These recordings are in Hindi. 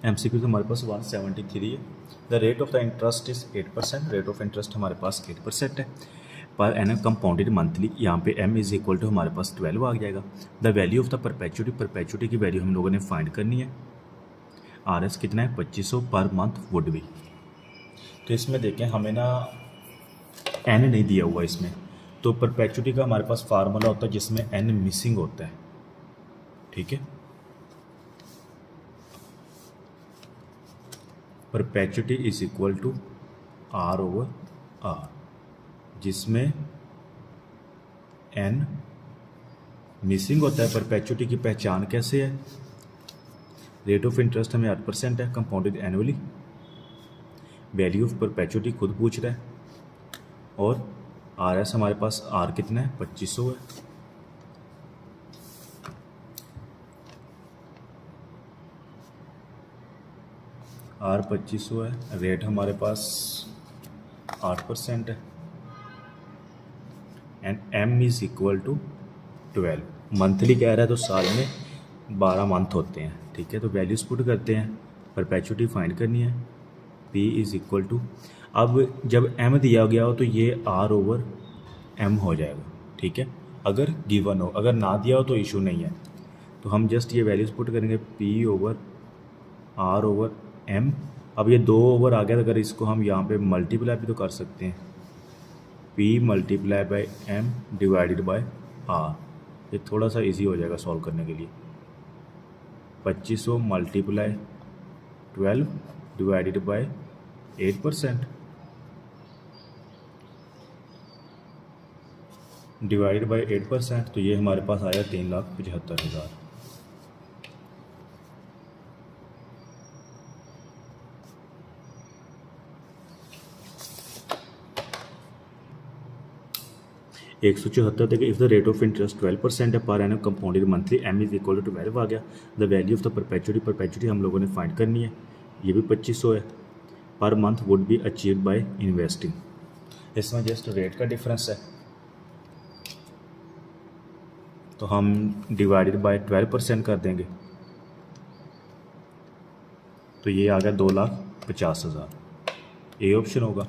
MCQ हमारे पास 173 है। The rate of the interest is 8%। Rate of interest हमारे पास 8% है। पर एनम कंपाउंडेड मंथली, यहाँ पे m इज इक्वल टू हमारे पास 12 आ जाएगा। The value of the perpetuity की वैल्यू हम लोगों ने फाइंड करनी है। RS कितना है 2500 पर मंथ वुड बी। तो इसमें देखें हमें ना n नहीं दिया हुआ इसमें, तो परपेचुटी का हमारे पास फार्मूला होता है जिसमें n मिसिंग होता है। ठीक है, perpetuity is equal to R/R, जिसमें n मिसिंग होता है। परपेचुटी की पहचान कैसे है? रेट ऑफ इंटरेस्ट हमें 8% है, compounded annually. Value of perpetuity खुद पूछ रहा है, और RS हमारे पास R कितना है 2500 है। R 2500 है, रेट हमारे पास 8% है, and M is equal to 12। Monthly कह रहा है तो साल में 12 मंथ होते हैं। ठीक है, तो वैल्यूज पुट करते हैं, परपेचुटी फाइंड करनी है। P इज इक्वल टू, अब जब M दिया गया हो तो ये R/M हो जाएगा। ठीक है, अगर गिवन हो, अगर ना दिया हो तो इशू नहीं है। तो हम जस्ट ये वैल्यूज पुट करेंगे, P/R/M। अब ये 2 ओवर आ गया, अगर इसको हम यहाँ पे मल्टीप्लाई भी तो कर सकते हैं, P multiply by M divided by R। ये थोड़ा सा इजी हो जाएगा सॉल्व करने के लिए। 2500 multiply 12 divided by 8% divided by 8%, तो ये हमारे पास आया 3,75,000। एक सौ चौहत्तर देखिए, if the rate of interest 12% है per annum compounded monthly, M is equal to 12 आ गया। The value of the perpetuity हम लोगों ने फाइंड करनी है, ये भी 2500 है। Per month would be achieve by investing. इसमें जस्ट रेट का डिफरेंस है, तो हम डिवाइडेड बाय 12% कर देंगे, तो ये आ गया 2,50,000। ए ऑप्शन होगा।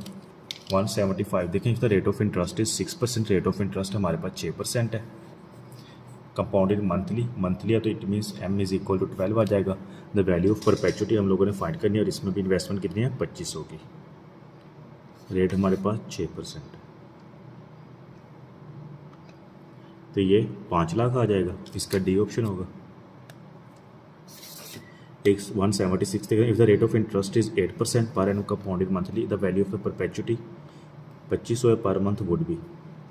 175 देखें, if the rate of interest is 6%, rate of interest हमारे पास 6% है। कंपाउंडेड मंथली है, तो it means M is equal to 12 आ जाएगा। द वैल्यू ऑफ परपेचुटी हम लोगों ने फाइंड करनी है, और इसमें भी इन्वेस्टमेंट कितनी है 2500 की। रेट हमारे पास 6%, तो ये 5 लाख आ जाएगा। इसका डी ऑप्शन होगा। 176 देखें, if the rate of interest is 8% पर annum compounded monthly, the value of the perpetuity 2500 है पर मंथ वुड भी।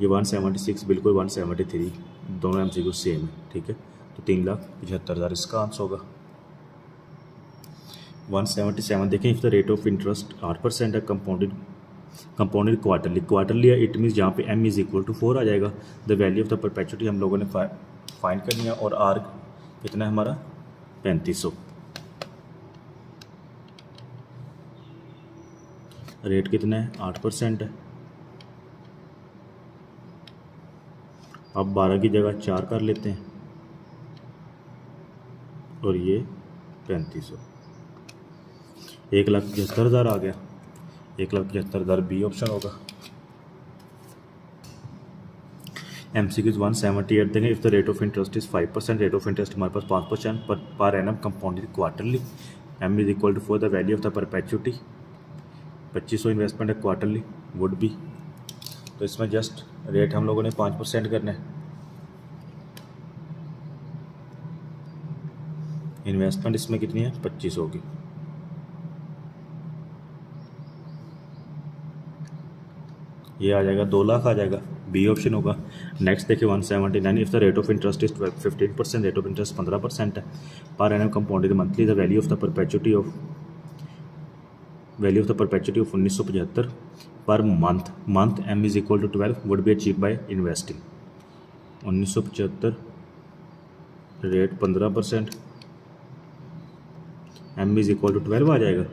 ये 176 बिल्कुल 173, दोनों MCQ सेम है। ठीक है, तो 3,75,000 इसका आंसर होगा। 177 देखें, if the rate of interest 8% है, कंपाउंडेड क्वार्टरली है, इट मीन्स जहाँ पे M इज इक्वल टू 4 आ जाएगा। The value of the perpetuity हम लोगों ने फाइंड करनी है, और R कितना है हमारा 3500। रेट कितना है 8% है। अब 12 की जगह 4 कर लेते हैं, और ये 3500, 1,75,000 आ गया। 1,75,000 बी ऑप्शन होगा। MCQ 178 देंगे, if the rate of interest is 5%, rate of interest हमारे पास 5% per annum compounded quarterly, M is equal to 4, the value of the perpetuity 2500 investment है क्वार्टरली वुड बी। तो इसमें जस्ट रेट हम लोगों ने 5% करना है, इन्वेस्टमेंट इसमें कितनी है 2500 की। ये आ जाएगा 2 लाख आ जाएगा, बी ऑप्शन होगा। नेक्स्ट देखिए 179, if the rate of interest is 15%, rate of interest 15% है per annum compounded monthly, the value of the perpetuity of 1975 per month M is equal to 12 would be achieve by investing. 1975 rate 15%, M is equal to 12 आ जाएगा।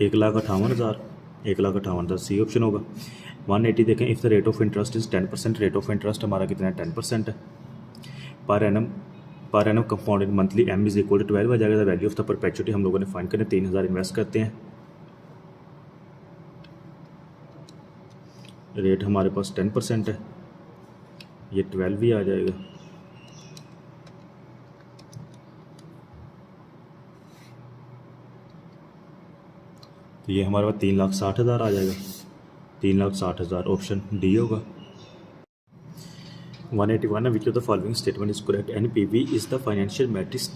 एक लाख 58,000 सी ऑप्शन होगा। 180 देखें, if the rate of interest is 10%, rate of interest हमारा कितना है 10% है। Per annum compounded monthly M is equal to 12 आ जाएगा। The value of the perpetuity हम लोगों ने फाइंड करने 3000 इन्वेस्ट करते हैं, रेट हमारे पास 10% है, ये 12 भी आ जाएगा। तो ये हमारे पास 3,60,000 आ जाएगा, 3,60,000 ऑप्शन डी होगा। 181 which of the following statement is correct? NPV is the financial matrix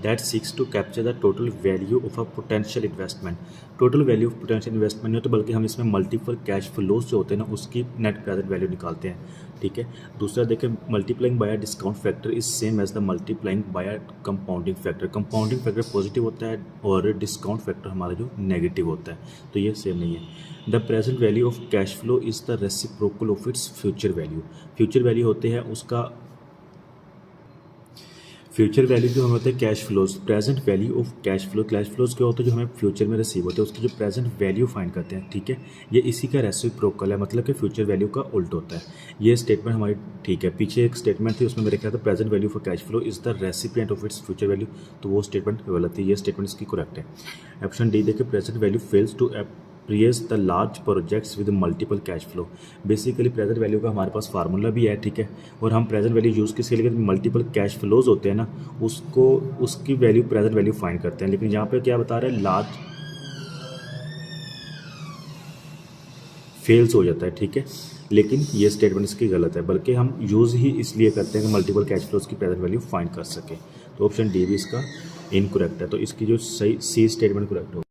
that seeks to capture the total value of a potential investment. Total value of potential investment नहीं, तो बल्कि हम इसमें मल्टीपल कैश फ्लोज जो होते हैं ना उसकी नेट प्रेजेंट वैल्यू निकालते हैं, ठीक है। दूसरा देखें, multiplying by discount factor is same as the multiplying by compounding factor. Compounding factor positive होता है और डिस्काउंट फैक्टर हमारा जो नेगेटिव होता है, तो ये सेम नहीं है। The present value of cash flow is the reciprocal of its future value. Future value होते हैं उसका फ्यूचर वैल्यू जो हमें होते हैं cash flows, present value of cash flows क्या होता है जो हमें फ्यूचर में रिसीव होते हैं, उसकी जो प्रेजेंट वैल्यू फाइंड करते हैं, ठीक है। ये इसी का रेसिप्रोकल है, मतलब कि फ्यूचर वैल्यू का उल्ट होता है। ये स्टेटमेंट हमारी ठीक है। पीछे एक स्टेटमेंट थी उसमें मेरे ख्याल था present value for cash flow is the recipient of its future value, तो वो स्टेटमेंट गलत थी, ये स्टेटमेंट इसकी करेक्ट है। ऑप्शन डी देखिए, present value fails to prefers the large projects with multiple cash flow. Basically present value का हमारे पास फार्मूला भी है, ठीक है, और हम प्रेजेंट वैल्यू यूज़ किसके लिए, मल्टीपल कैश फ्लोज होते हैं ना, उसको उसकी वैल्यू प्रेजेंट वैल्यू फाइंड करते हैं। लेकिन यहाँ पे क्या बता रहे हैं, लार्ज फेल्स हो जाता है, ठीक है, लेकिन ये स्टेटमेंट इसकी गलत है, बल्कि हम यूज़ ही इसलिए करते हैं कि मल्टीपल कैश फ्लोज की प्रेजेंट वैल्यू फाइंड कर सके। तो ऑप्शन डी भी इसका इनकरेक्ट है, तो इसकी जो सही सी स्टेटमेंट करेक्ट होगा।